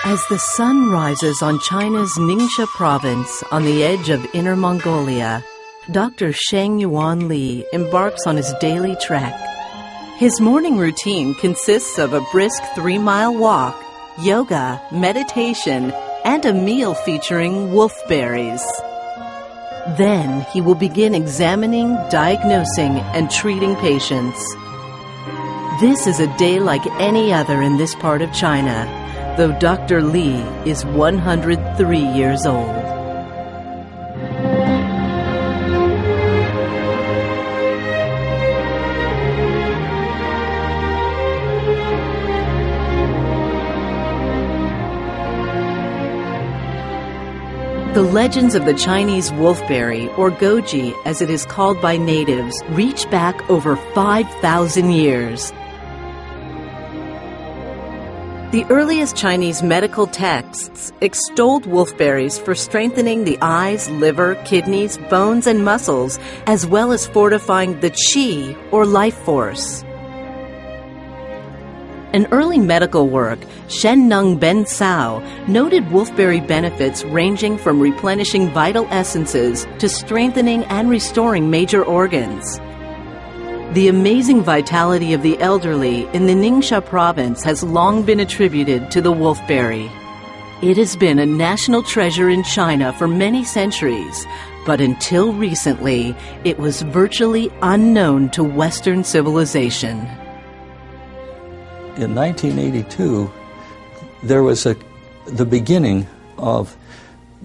As the sun rises on China's Ningxia province on the edge of Inner Mongolia, Dr. Sheng Yuan Li embarks on his daily trek. His morning routine consists of a brisk 3-mile walk, yoga, meditation, and a meal featuring wolfberries. Then he will begin examining, diagnosing, and treating patients. This is a day like any other in this part of China, though Dr. Li is 103 years old. The legends of the Chinese wolfberry, or goji as it is called by natives, reach back over 5,000 years. The earliest Chinese medical texts extolled wolfberries for strengthening the eyes, liver, kidneys, bones, and muscles, as well as fortifying the qi, or life force. An early medical work, Shen Nung Ben Sao, noted wolfberry benefits ranging from replenishing vital essences to strengthening and restoring major organs. The amazing vitality of the elderly in the Ningxia province has long been attributed to the wolfberry. It has been a national treasure in China for many centuries, but until recently, it was virtually unknown to Western civilization. In 1982, there was the beginning of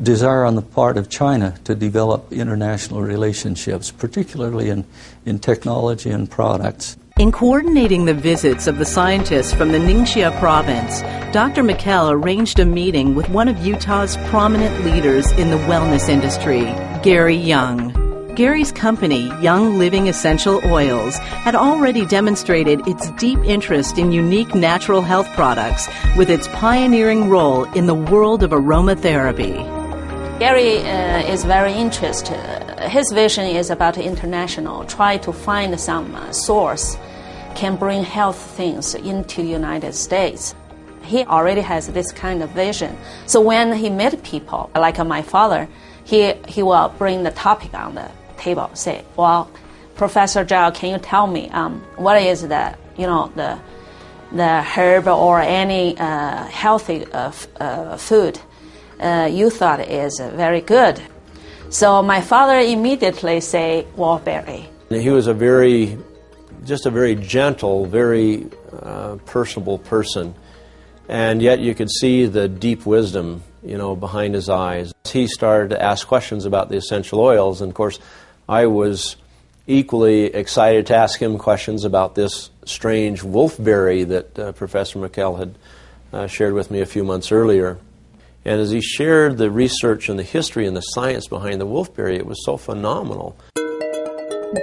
desire on the part of China to develop international relationships, particularly in technology and products. In coordinating the visits of the scientists from the Ningxia province, Dr. McKell arranged a meeting with one of Utah's prominent leaders in the wellness industry, Gary Young. Gary's company, Young Living Essential Oils, had already demonstrated its deep interest in unique natural health products with its pioneering role in the world of aromatherapy. Gary is very interested. His vision is about international, try to find some source can bring health things into the United States. He already has this kind of vision. So when he met people, like my father, he will bring the topic on the table, say, well, Professor Zhao, can you tell me what is the herb or any healthy food you thought is very good? So my father immediately say wolfberry. He was a very gentle, very personable person, and yet you could see the deep wisdom, behind his eyes. He started to ask questions about the essential oils, and of course, I was equally excited to ask him questions about this strange wolfberry that Professor McKell had shared with me a few months earlier. And as he shared the research and the history and the science behind the wolfberry, it was so phenomenal.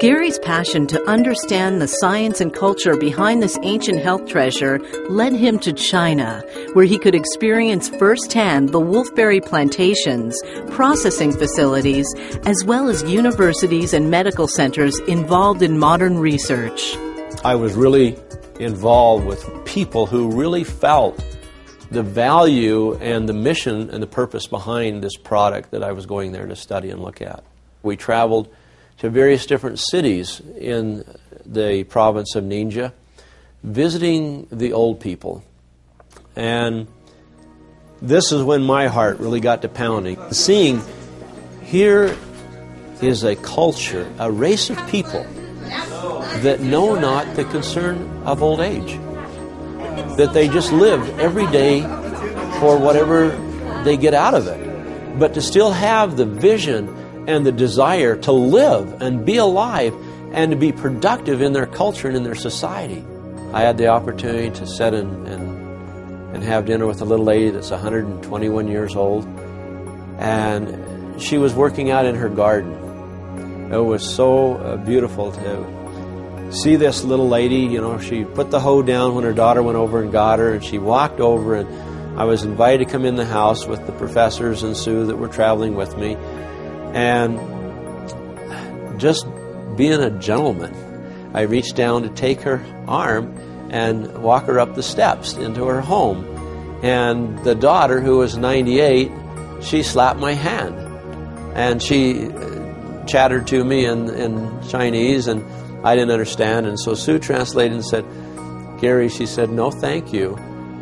Gary's passion to understand the science and culture behind this ancient health treasure led him to China, where he could experience firsthand the wolfberry plantations, processing facilities, as well as universities and medical centers involved in modern research. I was really involved with people who really felt the value and the mission and the purpose behind this product that I was going there to study and look at. We traveled to various different cities in the province of Ningxia, visiting the old people. And this is when my heart really got to pounding. Seeing here is a culture, a race of people that know not the concern of old age. That they just live every day for whatever they get out of it. But to still have the vision and the desire to live and be alive and to be productive in their culture and in their society. I had the opportunity to sit and have dinner with a little lady that's 121 years old, and she was working out in her garden. It was so beautiful to see this little lady. She put the hoe down when her daughter went over and got her, and she walked over, and I was invited to come in the house with the professors and Sue that were traveling with me. And just being a gentleman, I reached down to take her arm and walk her up the steps into her home. And the daughter, who was 98, she slapped my hand. And she chattered to me in Chinese, and I didn't understand. And so Sue translated and said, "Gary," she said, "no thank you,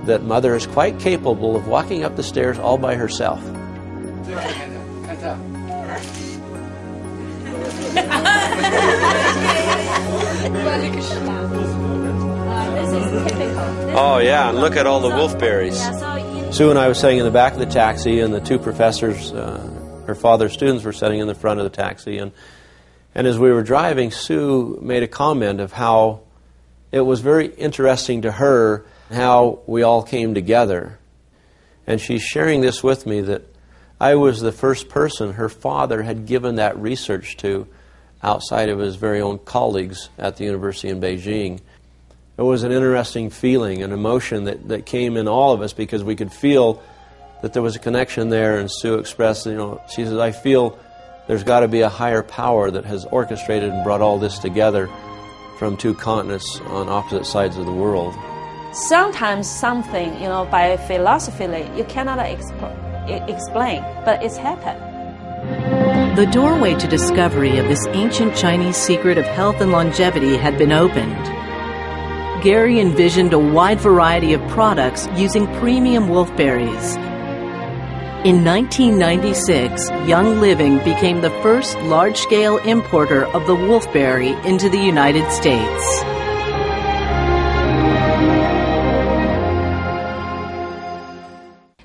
that Mother is quite capable of walking up the stairs all by herself." Oh yeah, and look at all the wolfberries. Sue and I were sitting in the back of the taxi, and the two professors, her father's students, were sitting in the front of the taxi. And as we were driving, Sue made a comment of how it was very interesting to her how we all came together. And she's sharing this with me, that I was the first person her father had given that research to outside of his very own colleagues at the university in Beijing. It was an interesting feeling, an emotion that came in all of us, because we could feel that there was a connection there. And Sue expressed, she says, "I feel there's got to be a higher power that has orchestrated and brought all this together from two continents on opposite sides of the world." Sometimes something, by philosophically, you cannot explain, but it's happened. The doorway to discovery of this ancient Chinese secret of health and longevity had been opened. Gary envisioned a wide variety of products using premium wolfberries. In 1996, Young Living became the first large-scale importer of the wolfberry into the United States.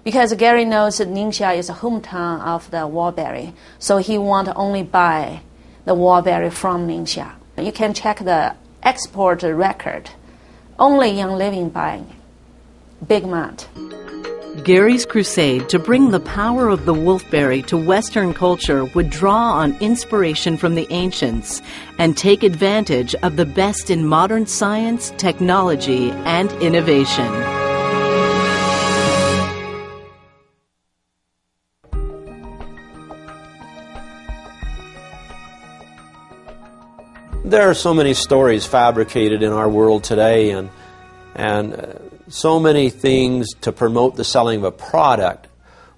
Because Gary knows that Ningxia is a hometown of the Wolfberry, so he want to only buy the Wolfberry from Ningxia. You can check the export record. Only Young Living buying big amount. Gary's crusade to bring the power of the wolfberry to Western culture would draw on inspiration from the ancients and take advantage of the best in modern science, technology, and innovation. There are so many stories fabricated in our world today, and so many things to promote the selling of a product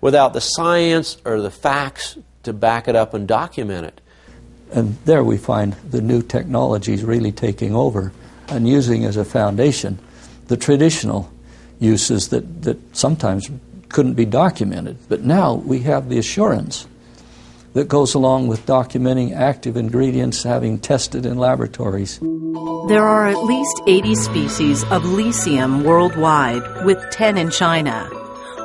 without the science or the facts to back it up and document it. And there we find the new technologies really taking over and using as a foundation the traditional uses that sometimes couldn't be documented. But now we have the assurance that goes along with documenting active ingredients having tested in laboratories. There are at least 80 species of lycium worldwide, with 10 in China.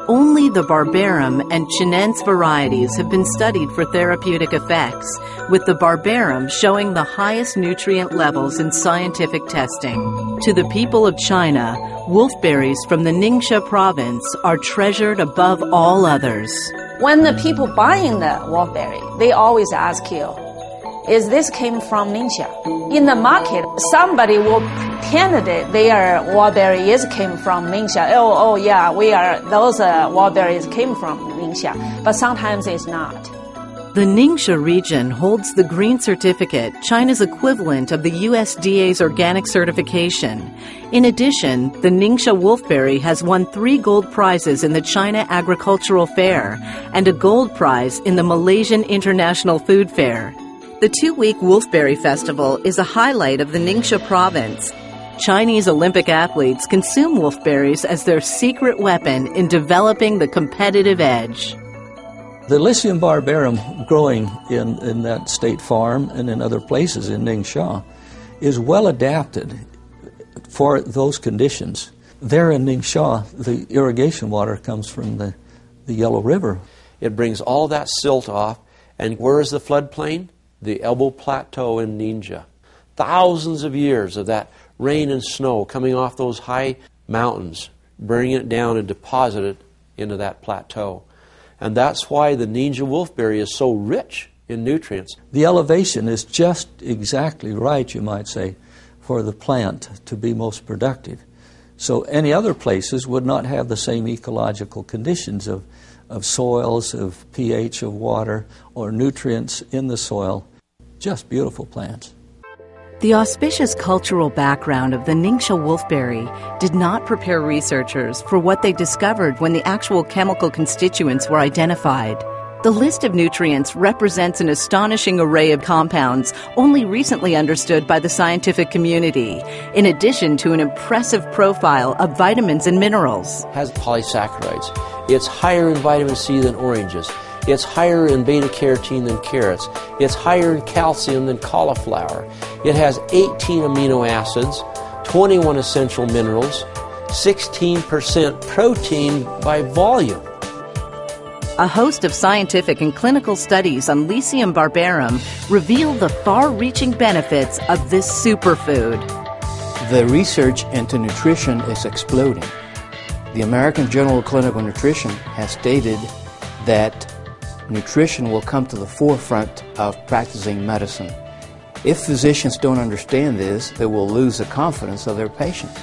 Only the barbarum and chinense varieties have been studied for therapeutic effects, with the barbarum showing the highest nutrient levels in scientific testing. To the people of China, wolfberries from the Ningxia province are treasured above all others. When the people buying the Wolfberry, they always ask you, is this came from Ningxia? In the market, somebody will pretend that their Wolfberry came from Ningxia. Oh yeah, those Wolfberries came from Ningxia. But sometimes it's not. The Ningxia region holds the Green Certificate, China's equivalent of the USDA's organic certification. In addition, the Ningxia Wolfberry has won 3 gold prizes in the China Agricultural Fair and a gold prize in the Malaysian International Food Fair. The 2-week Wolfberry Festival is a highlight of the Ningxia province. Chinese Olympic athletes consume wolfberries as their secret weapon in developing the competitive edge. The Lycium barbarum growing in that state farm and in other places in Ningxia is well adapted for those conditions. There in Ningxia, the irrigation water comes from the Yellow River. It brings all that silt off. And where is the floodplain? The Elbow Plateau in Ningxia. Thousands of years of that rain and snow coming off those high mountains, bringing it down and deposit it into that plateau. And that's why the Ningxia wolfberry is so rich in nutrients. The elevation is just exactly right, you might say, for the plant to be most productive. So any other places would not have the same ecological conditions of soils, of pH, of water, or nutrients in the soil. Just beautiful plants. The auspicious cultural background of the Ningxia wolfberry did not prepare researchers for what they discovered when the actual chemical constituents were identified. The list of nutrients represents an astonishing array of compounds only recently understood by the scientific community, in addition to an impressive profile of vitamins and minerals. It has polysaccharides. It's higher in vitamin C than oranges. It's higher in beta-carotene than carrots. It's higher in calcium than cauliflower. It has 18 amino acids, 21 essential minerals, 16% protein by volume. A host of scientific and clinical studies on Lycium barbarum reveal the far-reaching benefits of this superfood. The research into nutrition is exploding. The American Journal of Clinical Nutrition has stated that nutrition will come to the forefront of practicing medicine. If physicians don't understand this, they will lose the confidence of their patients.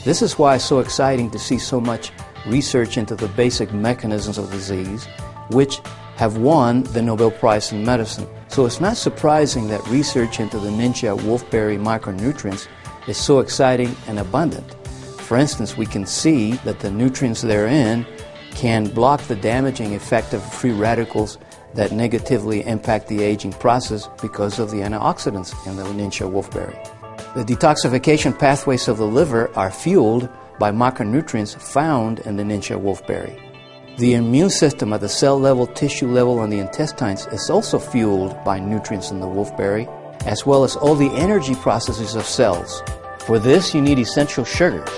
This is why it's so exciting to see so much research into the basic mechanisms of disease, which have won the Nobel Prize in Medicine. So it's not surprising that research into the Ningxia wolfberry micronutrients is so exciting and abundant. For instance, we can see that the nutrients therein can block the damaging effect of free radicals that negatively impact the aging process because of the antioxidants in the Ningxia wolfberry. The detoxification pathways of the liver are fueled by micronutrients found in the Ningxia wolfberry. The immune system at the cell level, tissue level, and the intestines is also fueled by nutrients in the wolfberry, as well as all the energy processes of cells. For this, you need essential sugars,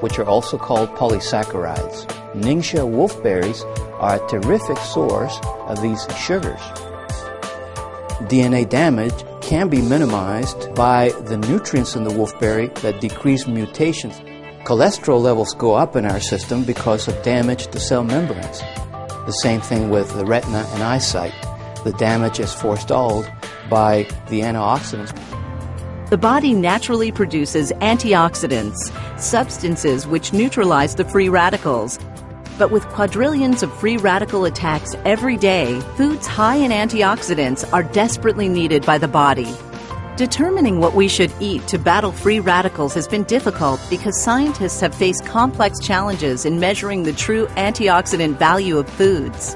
which are also called polysaccharides. Ningxia wolfberries are a terrific source of these sugars. DNA damage can be minimized by the nutrients in the wolfberry that decrease mutations. Cholesterol levels go up in our system because of damage to cell membranes. The same thing with the retina and eyesight. The damage is forestalled by the antioxidants. The body naturally produces antioxidants, substances which neutralize the free radicals. But with quadrillions of free radical attacks every day, foods high in antioxidants are desperately needed by the body. Determining what we should eat to battle free radicals has been difficult because scientists have faced complex challenges in measuring the true antioxidant value of foods.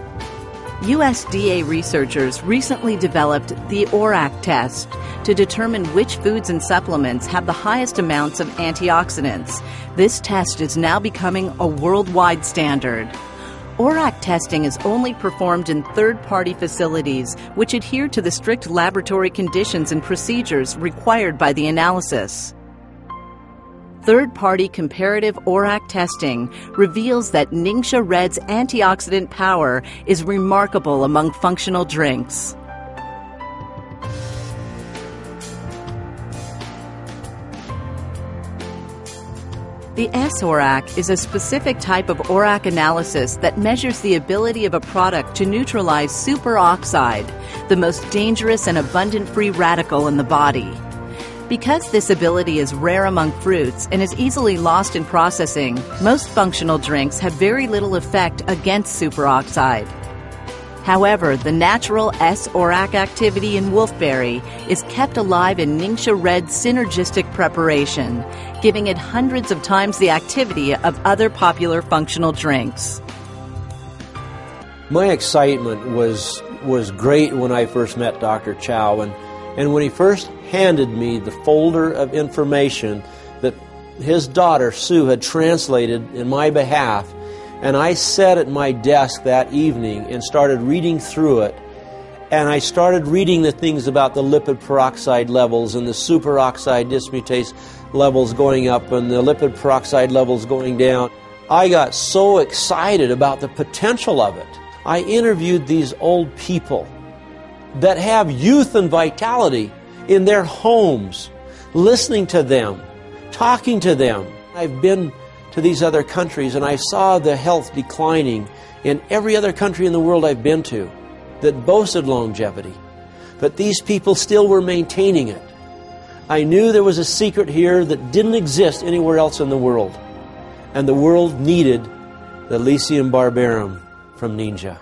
USDA researchers recently developed the ORAC test to determine which foods and supplements have the highest amounts of antioxidants. This test is now becoming a worldwide standard. ORAC testing is only performed in third-party facilities which adhere to the strict laboratory conditions and procedures required by the analysis. Third-party comparative ORAC testing reveals that Ningxia Red's antioxidant power is remarkable among functional drinks. The S-ORAC is a specific type of ORAC analysis that measures the ability of a product to neutralize superoxide, the most dangerous and abundant free radical in the body. Because this ability is rare among fruits and is easily lost in processing, most functional drinks have very little effect against superoxide. However, the natural S-ORAC activity in wolfberry is kept alive in Ningxia Red's synergistic preparation, giving it hundreds of times the activity of other popular functional drinks. My excitement was great when I first met Dr. Chow, and when he first handed me the folder of information that his daughter Sue had translated in my behalf, and I sat at my desk that evening and started reading through it. And I started reading the things about the lipid peroxide levels and the superoxide dismutase levels going up and the lipid peroxide levels going down. I got so excited about the potential of it. I interviewed these old people that have youth and vitality in their homes, listening to them, talking to them. I've been to these other countries, and I saw the health declining in every other country in the world I've been to that boasted longevity. But these people still were maintaining it. I knew there was a secret here that didn't exist anywhere else in the world. And the world needed the Lycium barbarum from Ningxia.